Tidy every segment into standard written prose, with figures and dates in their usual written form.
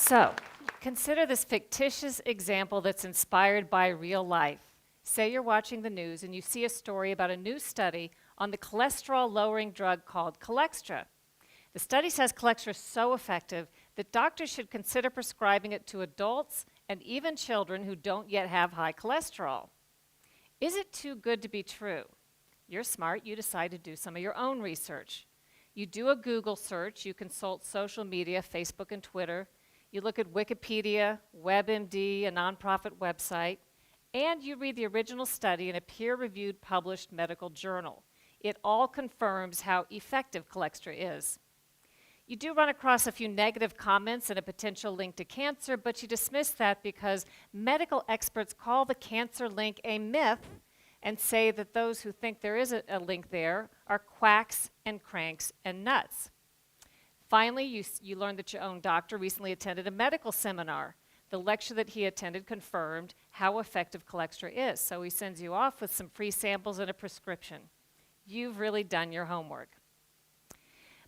So, consider this fictitious example that's inspired by real life. Say you're watching the news and you see a story about a new study on the cholesterol-lowering drug called Cholextra. The study says Cholextra is so effective that doctors should consider prescribing it to adults and even children who don't yet have high cholesterol. Is it too good to be true? You're smart, you decide to do some of your own research. You do a Google search, you consult social media, Facebook and Twitter, you look at Wikipedia, WebMD, a nonprofit website, and you read the original study in a peer-reviewed published medical journal. It all confirms how effective Cholextra is. You do run across a few negative comments and a potential link to cancer, but you dismiss that because medical experts call the cancer link a myth and say that those who think there is a link there are quacks and cranks and nuts. Finally, you learn that your own doctor recently attended a medical seminar. The lecture that he attended confirmed how effective Cholextra is, so he sends you off with some free samples and a prescription. You've really done your homework.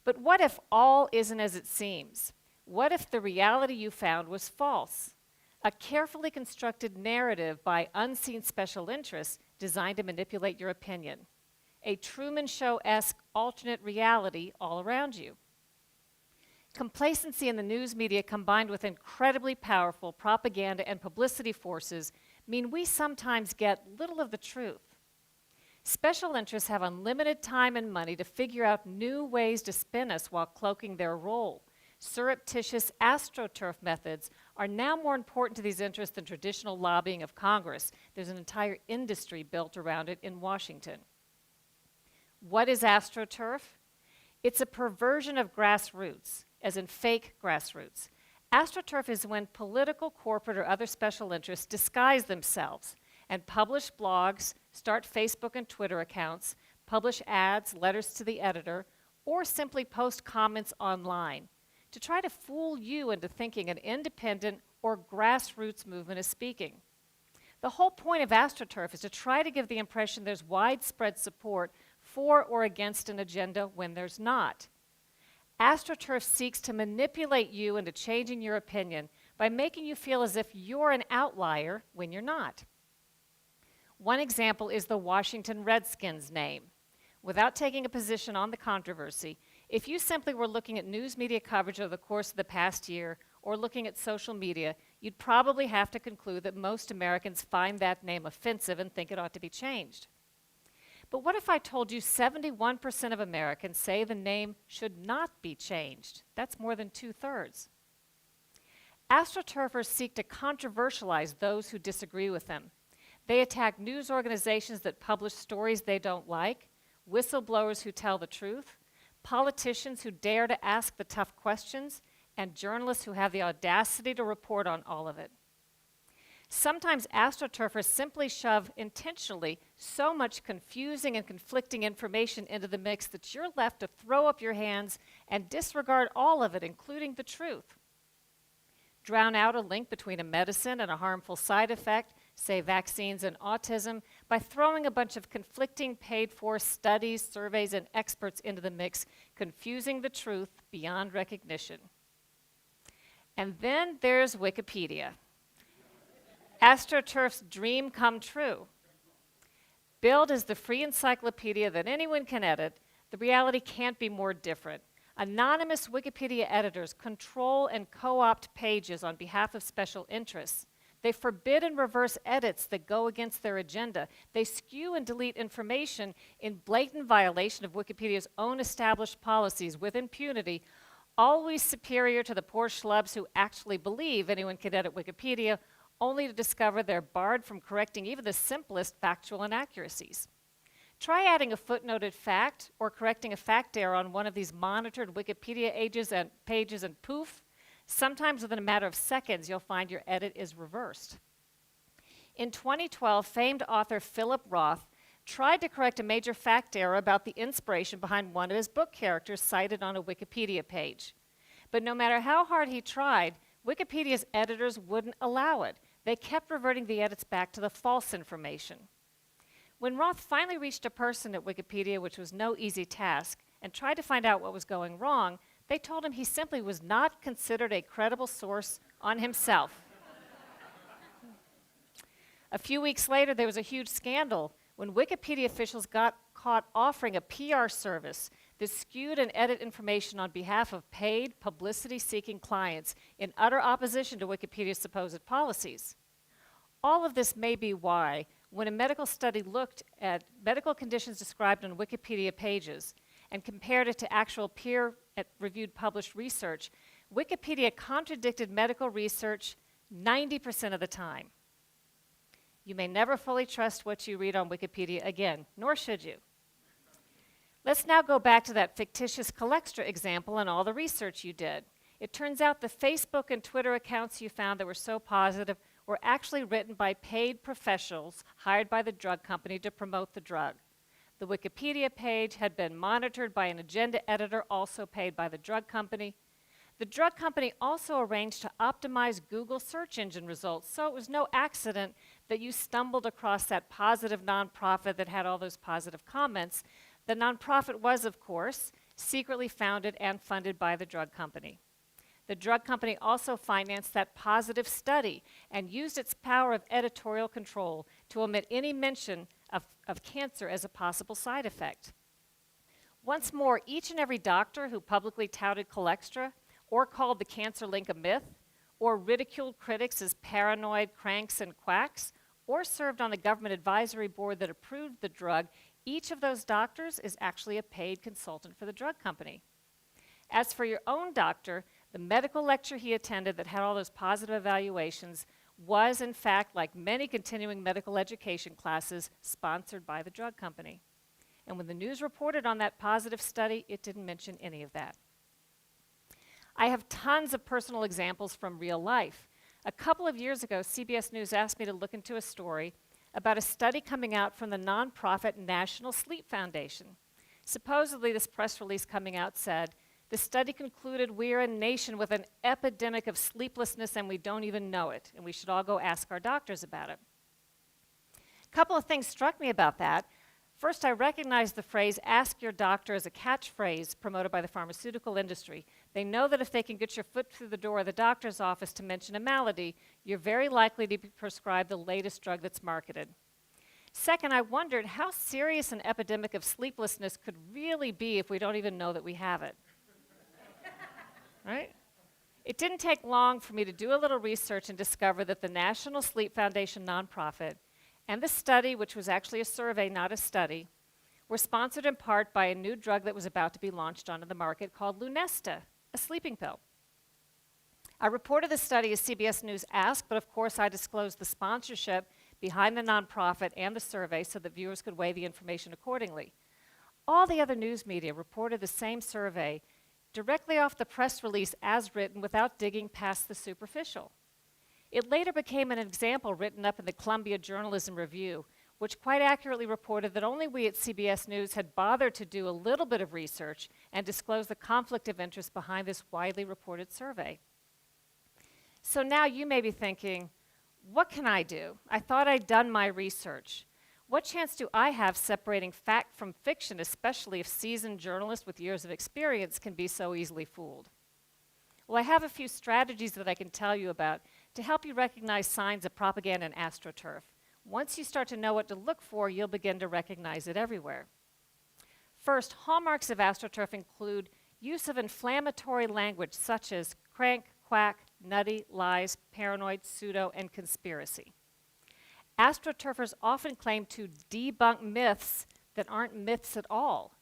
But what if all isn't as it seems? What if the reality you found was false? A carefully constructed narrative by unseen special interests designed to manipulate your opinion. A Truman Show-esque alternate reality all around you. Complacency in the news media combined with incredibly powerful propaganda and publicity forces mean we sometimes get little of the truth. Special interests have unlimited time and money to figure out new ways to spin us while cloaking their role. Surreptitious astroturf methods are now more important to these interests than traditional lobbying of Congress. There's an entire industry built around it in Washington. What is astroturf? It's a perversion of grassroots, as in fake grassroots. Astroturf is when political, corporate, or other special interests disguise themselves and publish blogs, start Facebook and Twitter accounts, publish ads, letters to the editor, or simply post comments online to try to fool you into thinking an independent or grassroots movement is speaking. The whole point of AstroTurf is to try to give the impression there's widespread support for or against an agenda when there's not. AstroTurf seeks to manipulate you into changing your opinion by making you feel as if you're an outlier when you're not. One example is the Washington Redskins name. Without taking a position on the controversy, if you simply were looking at news media coverage over the course of the past year or looking at social media, you'd probably have to conclude that most Americans find that name offensive and think it ought to be changed. But what if I told you 71% of Americans say the name should not be changed? That's more than 2/3. AstroTurfers seek to controversialize those who disagree with them. They attack news organizations that publish stories they don't like, whistleblowers who tell the truth, politicians who dare to ask the tough questions, and journalists who have the audacity to report on all of it. Sometimes AstroTurfers simply shove intentionally so much confusing and conflicting information into the mix that you're left to throw up your hands and disregard all of it, including the truth. Drown out a link between a medicine and a harmful side effect, say vaccines and autism, by throwing a bunch of conflicting paid-for studies, surveys, and experts into the mix, confusing the truth beyond recognition. And then there's Wikipedia. AstroTurf's dream come true. Billed as the free encyclopedia that anyone can edit, the reality can't be more different. Anonymous Wikipedia editors control and co-opt pages on behalf of special interests. They forbid and reverse edits that go against their agenda. They skew and delete information in blatant violation of Wikipedia's own established policies with impunity, always superior to the poor schlubs who actually believe anyone can edit Wikipedia, only to discover they're barred from correcting even the simplest factual inaccuracies. Try adding a footnoted fact or correcting a fact error on one of these monitored Wikipedia pages and poof, sometimes within a matter of seconds you'll find your edit is reversed. In 2012, famed author Philip Roth tried to correct a major fact error about the inspiration behind one of his book characters cited on a Wikipedia page. But no matter how hard he tried, Wikipedia's editors wouldn't allow it. They kept reverting the edits back to the false information. When Roth finally reached a person at Wikipedia, which was no easy task, and tried to find out what was going wrong, they told him he simply was not considered a credible source on himself. A few weeks later, there was a huge scandal when Wikipedia officials got caught offering a PR service that skewed and edited information on behalf of paid, publicity-seeking clients in utter opposition to Wikipedia's supposed policies. All of this may be why, when a medical study looked at medical conditions described on Wikipedia pages and compared it to actual peer-reviewed published research, Wikipedia contradicted medical research 90% of the time. You may never fully trust what you read on Wikipedia again, nor should you. Let's now go back to that fictitious Colextra example and all the research you did. It turns out the Facebook and Twitter accounts you found that were so positive were actually written by paid professionals hired by the drug company to promote the drug. The Wikipedia page had been monitored by an agenda editor also paid by the drug company. The drug company also arranged to optimize Google search engine results, so it was no accident that you stumbled across that positive nonprofit that had all those positive comments. The nonprofit was, of course, secretly founded and funded by the drug company. The drug company also financed that positive study and used its power of editorial control to omit any mention of cancer as a possible side effect. Once more, each and every doctor who publicly touted Colextra or called the cancer link a myth, or ridiculed critics as paranoid cranks and quacks, or served on a government advisory board that approved the drug, each of those doctors is actually a paid consultant for the drug company. As for your own doctor, the medical lecture he attended that had all those positive evaluations was, in fact, like many continuing medical education classes, sponsored by the drug company. And when the news reported on that positive study, it didn't mention any of that. I have tons of personal examples from real life. A couple of years ago, CBS News asked me to look into a story about a study coming out from the nonprofit National Sleep Foundation. Supposedly, this press release coming out said, the study concluded we're a nation with an epidemic of sleeplessness and we don't even know it, and we should all go ask our doctors about it. A couple of things struck me about that. First, I recognized the phrase, ask your doctor, as a catchphrase promoted by the pharmaceutical industry. They know that if they can get your foot through the door of the doctor's office to mention a malady, you're very likely to be prescribed the latest drug that's marketed. Second, I wondered how serious an epidemic of sleeplessness could really be if we don't even know that we have it. Right? It didn't take long for me to do a little research and discover that the National Sleep Foundation nonprofit and the study, which was actually a survey, not a study, were sponsored in part by a new drug that was about to be launched onto the market called Lunesta, a sleeping pill. I reported the study as CBS News asked, but of course I disclosed the sponsorship behind the nonprofit and the survey so that viewers could weigh the information accordingly. All the other news media reported the same survey directly off the press release as written without digging past the superficial. It later became an example written up in the Columbia Journalism Review, which quite accurately reported that only we at CBS News had bothered to do a little bit of research and disclose the conflict of interest behind this widely reported survey. So now you may be thinking, what can I do? I thought I'd done my research. What chance do I have separating fact from fiction, especially if seasoned journalists with years of experience can be so easily fooled? Well, I have a few strategies that I can tell you about to help you recognize signs of propaganda and AstroTurf. Once you start to know what to look for, you'll begin to recognize it everywhere. First, hallmarks of AstroTurf include use of inflammatory language such as crank, quack, nutty, lies, paranoid, pseudo, and conspiracy. AstroTurfers often claim to debunk myths that aren't myths at all.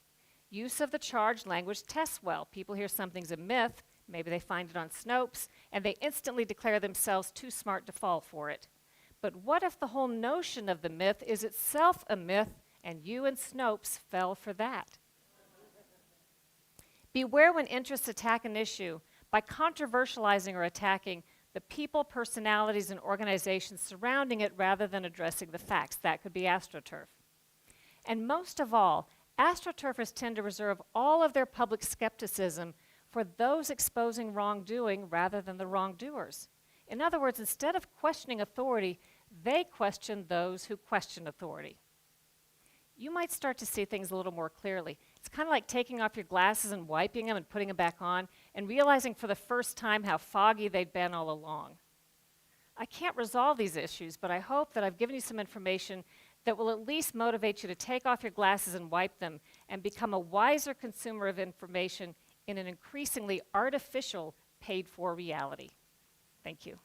Use of the charged language tests well. People hear something's a myth, maybe they find it on Snopes, and they instantly declare themselves too smart to fall for it. But what if the whole notion of the myth is itself a myth, and you and Snopes fell for that? Beware when interests attack an issue by controversializing or attacking the people, personalities, and organizations surrounding it rather than addressing the facts. That could be AstroTurf. And most of all, AstroTurfers tend to reserve all of their public skepticism for those exposing wrongdoing rather than the wrongdoers. In other words, instead of questioning authority, they question those who question authority. You might start to see things a little more clearly. It's It's kind of like taking off your glasses and wiping them and putting them back on and realizing for the first time how foggy they'd been all along. I can't resolve these issues, but I hope that I've given you some information that will at least motivate you to take off your glasses and wipe them and become a wiser consumer of information in an increasingly artificial, paid-for reality. Thank you.